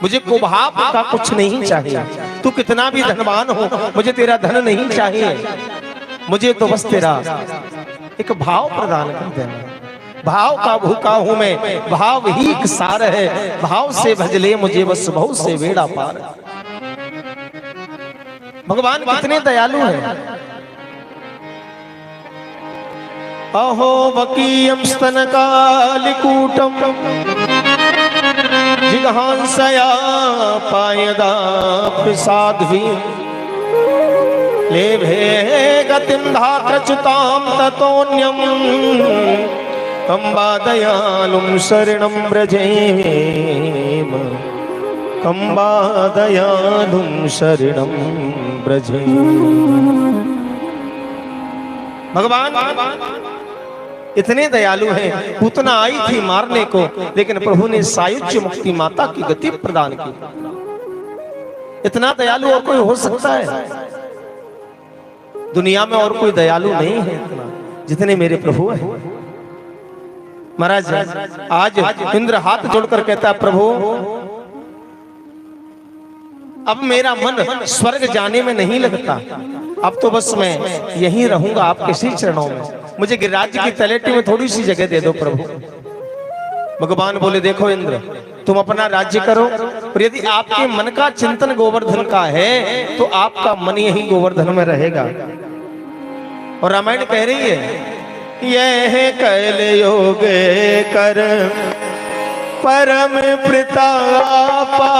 मुझे कुभाव का कुछ नहीं चाहिए। तू कितना भी धनवान हो, मुझे तेरा धन नहीं चाहिए। मुझे तो बस तेरा एक भाव प्रदान कर देना। भाव का भूखा हूं मैं, भाव ही एक सार है। भाव से भजले मुझे बस भाव से बेड़ा पार। भगवान कितने दयालु हैं। अहो वकीयम स्तन कालिकूटम जिघांसया पायदा प्रसाद्भि लेभे गतिं धात्रच्युतां ततोऽन्यं कंबा दयालुं शरणं व्रजेम। कंबा दयालुं शरणं व्रजेम। भगवान इतने दयालु हैं। पूतना आई थी मारने को, लेकिन प्रभु ने सायुज्य मुक्ति माता की गति प्रदान की। इतना दयालु और कोई हो सकता है? दुनिया में और कोई दयालु नहीं है इतना जितने मेरे प्रभु हैं। महाराज आज इंद्र हाथ जोड़कर कहता है, प्रभु अब मेरा मन स्वर्ग जाने में नहीं लगता। अब तो बस मैं यहीं रहूंगा आपके श्री चरणों में। मुझे गिरिराज की तलेटी में थोड़ी सी जगह दे दो प्रभु। भगवान बोले, देखो इंद्र, तुम अपना राज्य करो, और यदि आपके मन का चिंतन गोवर्धन का है तो आपका मन यही गोवर्धन में रहेगा। और रामायण कह रही है, यह कैल योग कर परम प्रतापा,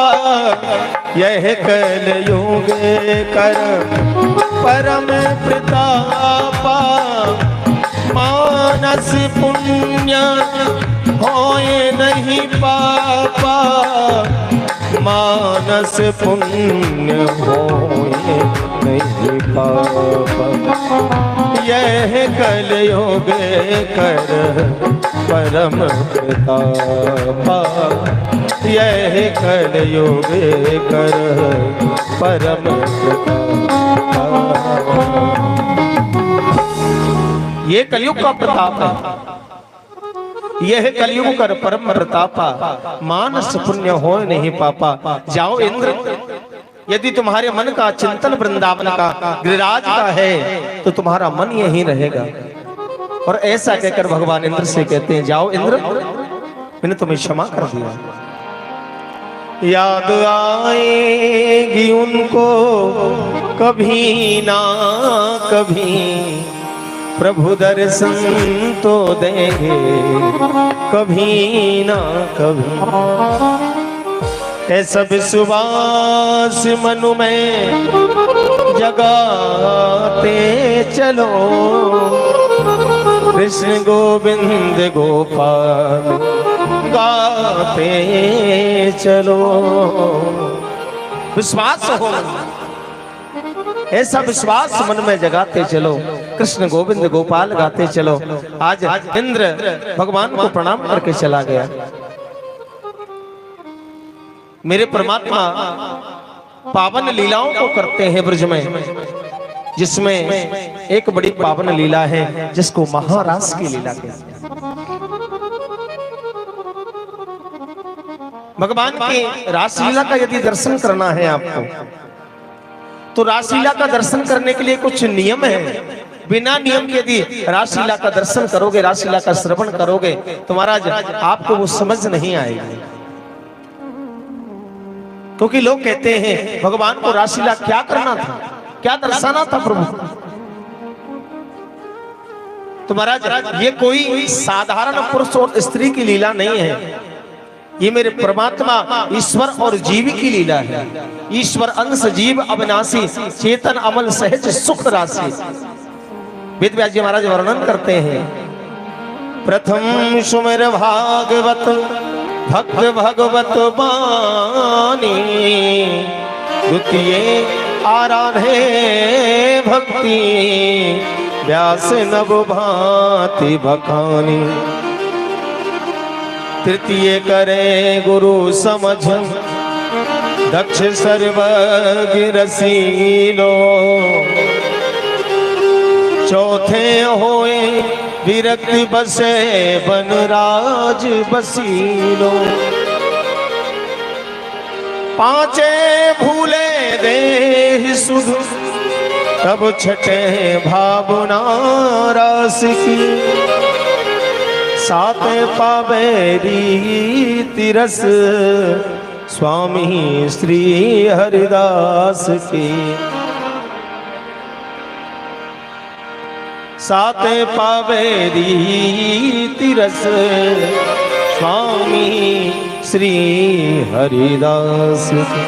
यह कैल योग कर परम प्रतापा, मानस पुण्य होए नहीं पापा, मानस पुण्य होए नहीं पापा, यह कलयुग कर परम प्रतापा, यह कलयुग कर परम प्रतापा। ये कलयुग का प्रताप है। यह कलयुग कर परम प्रतापा, मानस पुण्य हो नहीं पापा। जाओ इंद्र, यदि तुम्हारे मन का चिंतन वृंदावन का गिरिराज का है तो तुम्हारा मन यहीं रहेगा। और ऐसा कहकर भगवान इंद्र से कहते हैं, जाओ इंद्र, मैंने तुम्हें क्षमा कर दिया। याद आएगी उनको कभी ना कभी, प्रभु दर्शन तो देंगे कभी ना कभी। ऐसा विश्वास मन में जगाते चलो, कृष्ण गोविंद गोपाल गाते चलो। विश्वास हो, ऐसा विश्वास मन में जगाते चलो, कृष्ण गोविंद गोपाल गाते चलो। आज इंद्र भगवान को प्रणाम करके चला गया। मेरे परमात्मा पावन लीलाओं को करते हैं ब्रज में, जिसमें एक बड़ी पावन लीला है जिसको महारास की लीला कहते हैं। भगवान की रासलीला का यदि दर्शन करना है आपको, तो रासलीला का दर्शन करने के लिए कुछ नियम है। बिना नियम के यदि रासलीला का दर्शन करोगे, रासलीला का श्रवण करोगे, तो महाराज आपको वो समझ नहीं आएगी। क्योंकि लोग कहते हैं भगवान को रासलीला क्या करना था, क्या दर्शाना था प्रभु। तो महाराज ये कोई साधारण पुरुष और स्त्री की लीला नहीं है। ये मेरे परमात्मा ईश्वर और जीव की लीला है। ईश्वर अंश जीव अविनाशी, चेतन अमल सहज सुख राशि। वेद व्यास जी महाराज वर्णन करते हैं, प्रथम सुमिर भागवत भक्त भगवत बानी, द्वितीय आराधे भक्ति व्यास नव भांति बखानी, तृतीय करे गुरु समझ दक्ष सर्वज्ञ रसीलो, चौथे होए विरक्ति बसे बनराज बसीलो। पांचे भूले दे सुध, तब छठे भावना रास की। सात पावेरी तिरस, स्वामी श्री हरिदास की। सात पावेरी तिरस, स्वामी श्री हरिदास की।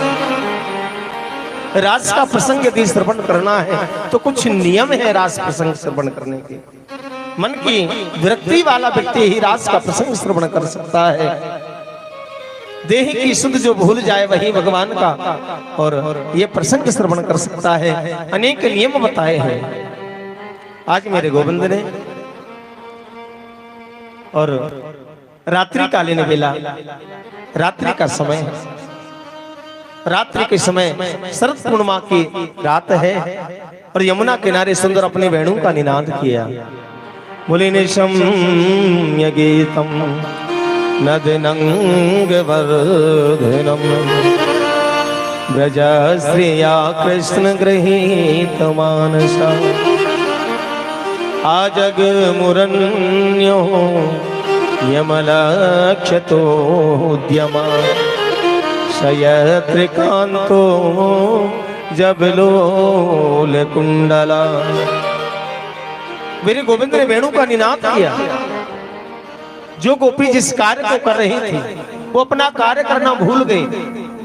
रास का प्रसंग यदि श्रवण करना है तो कुछ नियम है रास प्रसंग श्रवण करने के। मन की विरक्ति वाला व्यक्ति ही रास का प्रसंग श्रवण कर सकता है। देह की सुध जो भूल जाए वही भगवान का और ये प्रसंग श्रवण कर सकता है। अनेक नियम बताए हैं आज मेरे गोविंद ने। और रात्रि कालीन बेला, रात्रि का समय है, रात्रि के समय शरद पूर्णिमा की रात है और यमुना किनारे सुंदर अपने वेणु का निनाद किया। बोले निशम्य गीतम नदनंग वर्धनम, ब्रजश्रिया कृष्ण गृहीत मानसा। आजग मुरन्यो यमलक्षतो उद्यमा, शयत्रिकांतो जबलोल कुंडला। मेरे गोविंद ने वेणु का निनाद किया। जो गोपी जिस कार्य को कर रही थी वो अपना कार्य करना भूल गई,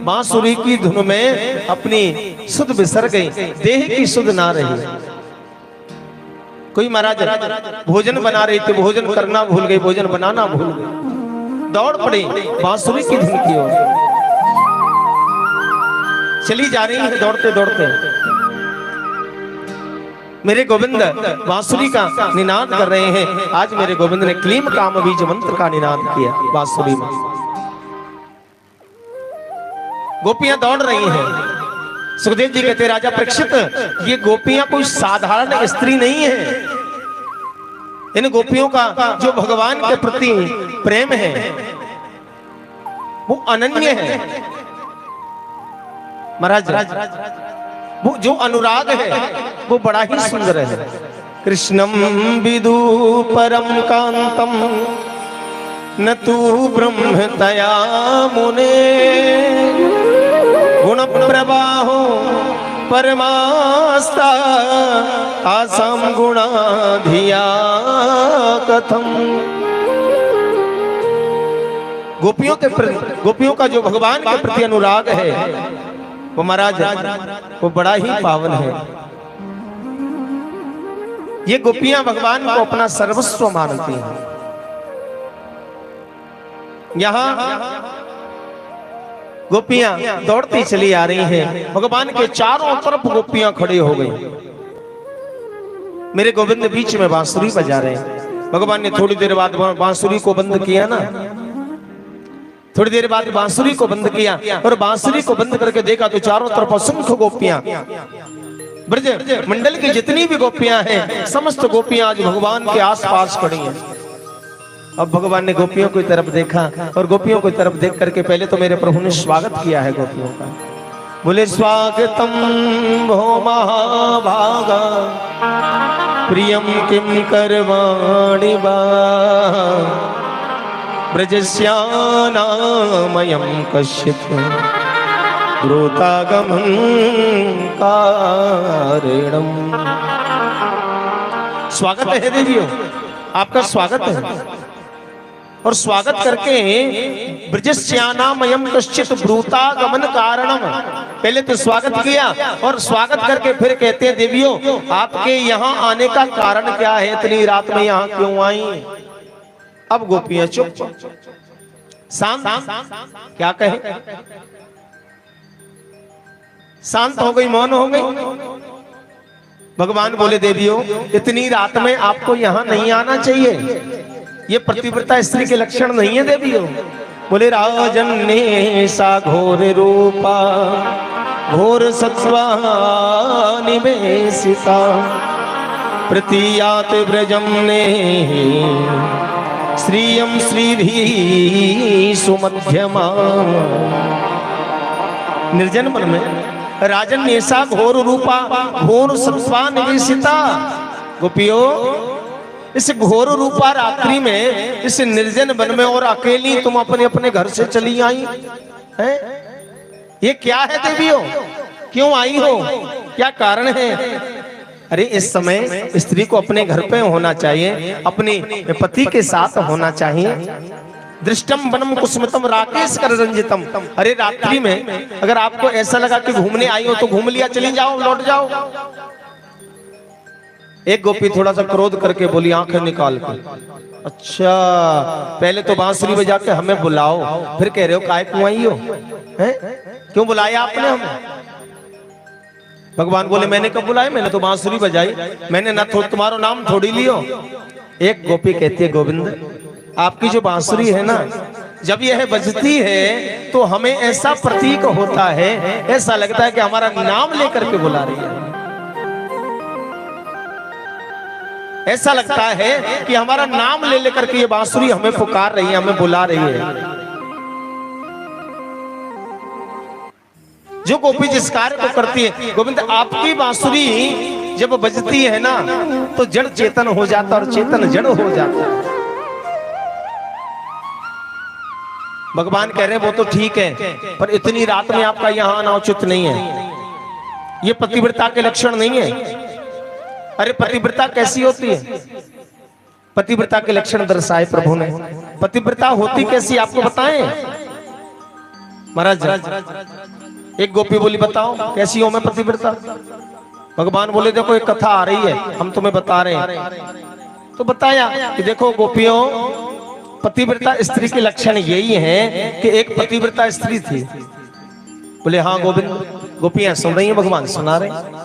बांसुरी की धुन में अपनी सुध बिसर गई, देह की सुध ना रही। कोई महाराज भोजन बना रही थी, भोजन करना भूल गई, भोजन बनाना भूल गई, दौड़ पड़ी बांसुरी की धुन की ओर, चली जा रही है दौड़ते दौड़ते। मेरे गोविंद बांसुरी का निनाद कर रहे हैं। आज मेरे गोविंद ने क्लीम काम बीज मंत्र का निनाद किया बांसुरी में। गोपियां दौड़ रही हैं। सुखदेव जी कहते राजा परीक्षित, ये गोपियां कोई साधारण स्त्री नहीं है। इन गोपियों का जो भगवान के प्रति प्रेम है वो अनन्य है महाराज। वो जो अनुराग है वो बड़ा ही सुंदर है। कृष्णम विदु परम कांतम, न तू ब्रह्म तया मुने। गुण प्रवाहो परमास्ता, आसाम गुणाधिया कथम। गोपियों का जो भगवान के प्रति अनुराग है वो महाराज वो बड़ा ही पावन है। ये गोपियां भगवान को अपना सर्वस्व मानती हैं। यहां गोपियां दौड़ती चली आ रही हैं। भगवान के चारों तरफ गोपियां खड़ी हो गई। मेरे गोविंद बीच में बांसुरी बजा रहे हैं। भगवान ने थोड़ी देर बाद बांसुरी को बंद किया ना, थोड़ी देर बाद बांसुरी को बंद किया और बांसुरी को बंद करके देखा तो चारों तरफ असंख्य गोपियां, ब्रज मंडल की जितनी भी गोपियां हैं समस्त गोपियां आज भगवान के आसपास खड़ी हैं। अब भगवान ने गोपियों की तरफ देखा और गोपियों की तरफ देख करके पहले तो मेरे प्रभु ने स्वागत किया है गोपियों का। बोले स्वागतम भो महाभागा, प्रियम किम करवाणि बा। ब्रजस्यानामयं कश्चित् द्रुतागमं कारणम्। स्वागत है देवियों, आपका स्वागत है। और स्वागत करके ब्रजस्यानामयं कश्चित् ब्रूतागमन कारणम, पहले तो स्वागत किया और स्वागत करके फिर कहते हैं देवियों आपके यहाँ आने का कारण क्या है, इतनी रात में यहाँ क्यों आई। अब गोपियां चुप, शांत, क्या कहे, शांत हो गई, मौन हो गई। भगवान बोले देवियों इतनी रात में आपको यहाँ नहीं आना चाहिए, ये प्रतिव्रता स्त्री के लक्षण नहीं है देवियों। बोले राजन ने सा घोर रूपा, घोर सत्वा निवेशिता, प्रतीयात ब्रजम ने श्रीयम श्रीधी सुमध्यमा। निर्जन वन में। राजन नेसा घोर रूपा घोर सत्वा निवेशिता। गोपियों, इस घोर रूपा रात्रि में, इस निर्जन वन में और अकेली तुम अपने अपने घर से चली आई हैं? ये क्या है देवियों, क्यों आई हो, क्या कारण है? अरे इस समय स्त्री को अपने घर पे होना चाहिए, अपने पति के साथ होना चाहिए। दृष्टम वनम कुसुमतम राकेश कर रंजितम। अरे रात्रि में अगर आपको ऐसा लगा कि घूमने आई हो तो घूम लिया, चली जाओ, लौट जाओ। एक गोपी थोड़ा सा क्रोध करके बोली, आंखें निकाल कर, अच्छा पहले तो बांसुरी बजा के हमें बुलाओ, फिर कह रहे हो काय क्यों आई हो, हैं? क्यों बुलाया आपने हमें? भगवान बोले, मैंने कब बुलाया, मैंने तो बांसुरी बजाई, मैंने ना तुम्हारा नाम थोड़ी लियो। एक गोपी कहती है, गोविंद आपकी जो बांसुरी है ना, जब यह बजती है तो हमें ऐसा प्रतीक होता है, ऐसा लगता है कि हमारा नाम लेकर के बुला रही है। ऐसा लगता है कि हमारा नाम ले लेकर के ये बांसुरी हमें पुकार रही है, हमें बुला रही है। जो गोपी जिस कार्य को करती है, गोविंद आपकी बांसुरी जब बजती है ना तो जड़ चेतन हो जाता और चेतन जड़ हो जाता है। भगवान कह रहे हैं वो तो ठीक है, पर इतनी रात में आपका यहाँ आना उचित नहीं है, ये पतिव्रता के लक्षण नहीं है। अरे पतिव्रता कैसी होती है? पतिव्रता के लक्षण दर्शाए प्रभु ने। पतिव्रता होती कैसी आपको बताएं महाराज? एक गोपी बोली, बताओ कैसी हो मैं पतिव्रता? भगवान बोले, देखो एक कथा आ रही है, हम तुम्हें बता रहे हैं। तो बताया कि देखो गोपियों, पतिव्रता स्त्री के लक्षण यही हैं कि एक पतिव्रता स्त्री थी। बोले हाँ गोविंद, गोपियां सुन रही हैं, भगवान सुना रहे हैं।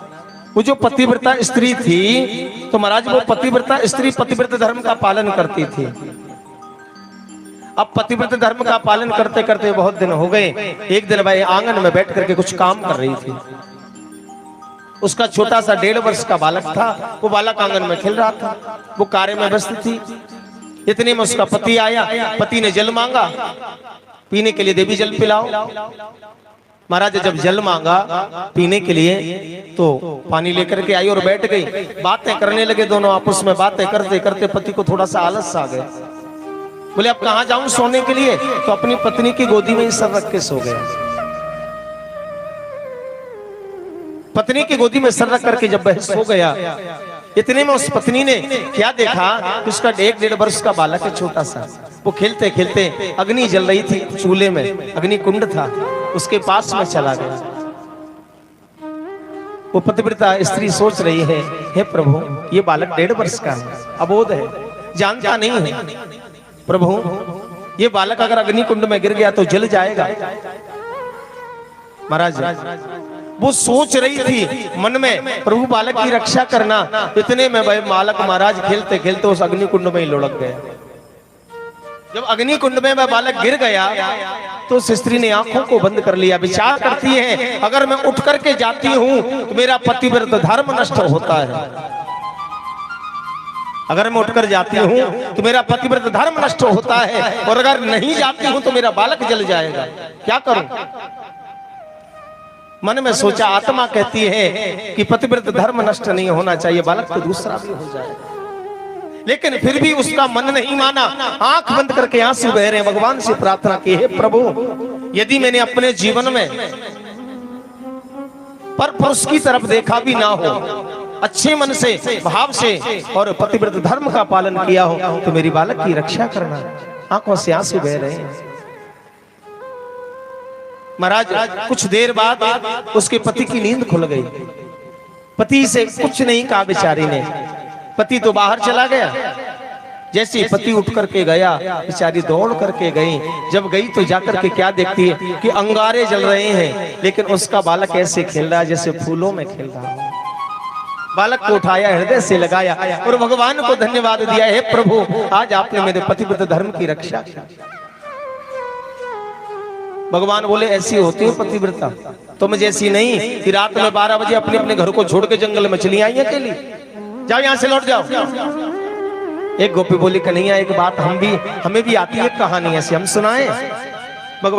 वो जो पतिव्रता स्त्री थी, तो महाराज वो पतिव्रता स्त्री पतिव्रत धर्म का पालन करती थी। अब पतिव्रत धर्म का पालन करते करते बहुत दिन हो गए। एक दिन वह आंगन में बैठ करके कुछ काम कर रही थी। उसका छोटा सा 1.5 वर्ष का बालक था, वो बालक आंगन में खेल रहा था, वो कार्य में व्यस्त थी। इतने में उसका पति आया, पति ने जल मांगा, पीने के लिए, देवी जल पिलाओ। महाराज जब जल मांगा पीने के लिए तो पानी लेकर के आई और बैठ गई। बातें करने लगे दोनों आपस में। बातें करते करते पति को थोड़ा सा आलस आ गया। बोले अब कहां जाऊं सोने के लिए? तो अपनी पत्नी की गोदी में ही सर रख के सो गया। पत्नी की गोदी में सर रख करके जब वह सो गया, इतने में उस पत्नी ने क्या देखा कि उसका 1.5 वर्ष का बालक है छोटा सा, वो खेलते खेलते अग्नि जल रही थी चूल्हे में, अग्नि कुंड था, उसके पास में चला गया। वो पतिव्रता स्त्री सोच रही है, हे प्रभु ये बालक 1.5 वर्ष का है, अबोध है, जानता नहीं है, प्रभु ये बालक अगर अग्नि कुंड में गिर गया तो जल जाएगा। महाराज वो सोच रही थी मन में, प्रभु बालक की रक्षा करना। इतने में वह बालक महाराज खेलते खेलते उस अग्नि कुंड में ही लुढ़क गया। जब अग्नि कुंड में वह बालक गिर गया तो उस स्त्री ने आंखों को बंद कर लिया। विचार करती है, अगर मैं उठ करके जाती हूं तो मेरा पतिव्रत धर्म नष्ट होता है। अगर मैं उठकर जाती हूं तो मेरा पतिव्रत धर्म नष्ट होता है, और अगर नहीं जाती हूं तो मेरा बालक जल जाएगा। क्या करूं? मन में सोचा, आत्मा कहती है कि पतिव्रत धर्म नष्ट नहीं होना चाहिए, बालक तो दूसरा भी हो जाएगा। लेकिन फिर भी उसका मन नहीं माना। आंख बंद करके आंसू बह रहे हैं। भगवान से प्रार्थना की, हे प्रभु यदि मैंने अपने जीवन में पर पुरुष की तरफ देखा भी ना हो, अच्छे मन से भाव से और पतिव्रत धर्म का पालन किया हो, तो मेरी बालक की रक्षा करना। आंखों से आंसू बह रहे हैं। महाराज कुछ देर बाद उसके पति की नींद खुल गई। पति से कुछ नहीं कहा बेचारी ने, पति तो बाहर चला गया। जैसे पति उठ करके गया, बेचारी दौड़ करके गई। जब गई तो जाकर के क्या देखती है कि अंगारे जल रहे हैं, लेकिन उसका बालक ऐसे खेल रहा है जैसे फूलों में खेल रहा है। बालक को उठाया, हृदय से लगाया और भगवान को धन्यवाद दिया, हे प्रभु आज आपने मेरे पतिव्रत धर्म की रक्षा की। भगवान बोले ऐसी होती है पतिव्रता, तुम जैसी नहीं कि रात में 12 बजे अपने अपने घर को छोड़ के जंगल में चली आई अकेली। जाओ यहां से, लौट जाओ। एक गोपी बोली, कन्हैया एक बात हमें भी आती है कहानी ऐसी, हम सुनाएं। भगवान